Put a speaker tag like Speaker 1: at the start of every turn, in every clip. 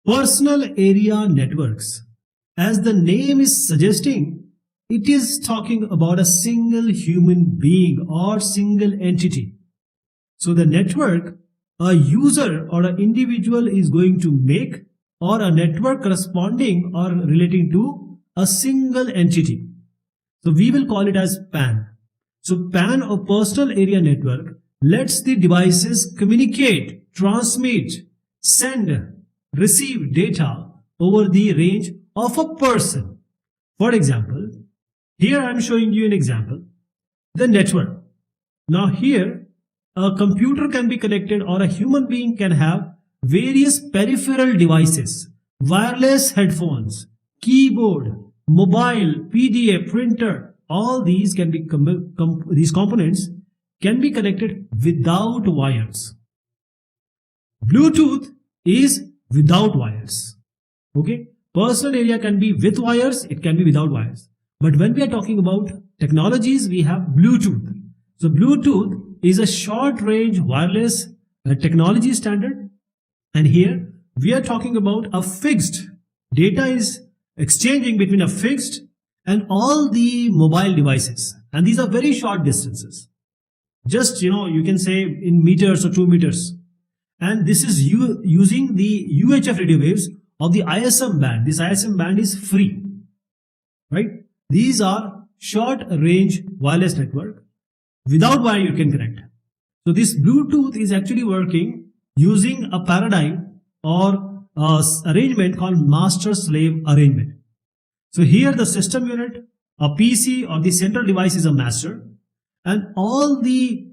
Speaker 1: Personal area networks. As the name is suggesting, it is talking about a single human being or single entity. So the network a user or an individual is going to make, or a network corresponding or relating to a single entity. So we will call it as PAN. So PAN or personal area network lets the devices communicate, transmit, send, receive data over the range of a person. For example, here I am showing you an example, the network. Now here a computer can be connected, or a human being can have various peripheral devices, wireless headphones, keyboard, mobile, PDF, printer. All these can be these components can be connected without wires. Bluetooth is without wires. Okay, personal area can be with wires, it can be without wires. But when we are talking about technologies, we have Bluetooth. So Bluetooth is a short range wireless technology standard, and here we are talking about a fixed data is exchanging between a fixed and all the mobile devices, and these are very short distances, just you can say in meters or 2 meters, and this is using the UHF radio waves of the ISM band. This ISM band is free, right? These are short range wireless network. Without wire you can connect. So this Bluetooth is actually working using a paradigm or arrangement called master-slave arrangement. So here the system unit, a PC or the central device is a master, and all the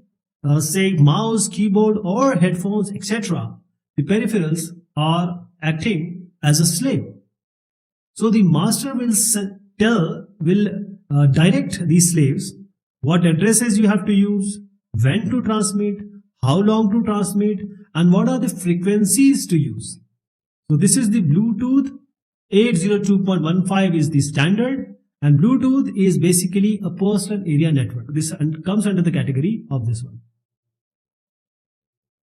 Speaker 1: say mouse, keyboard or headphones, etc., the peripherals are acting as a slave. So the master will direct these slaves what addresses you have to use, when to transmit, how long to transmit, and what are the frequencies to use. So this is the Bluetooth 802.15 is the standard, and Bluetooth is basically a personal area network. This comes under the category of this one.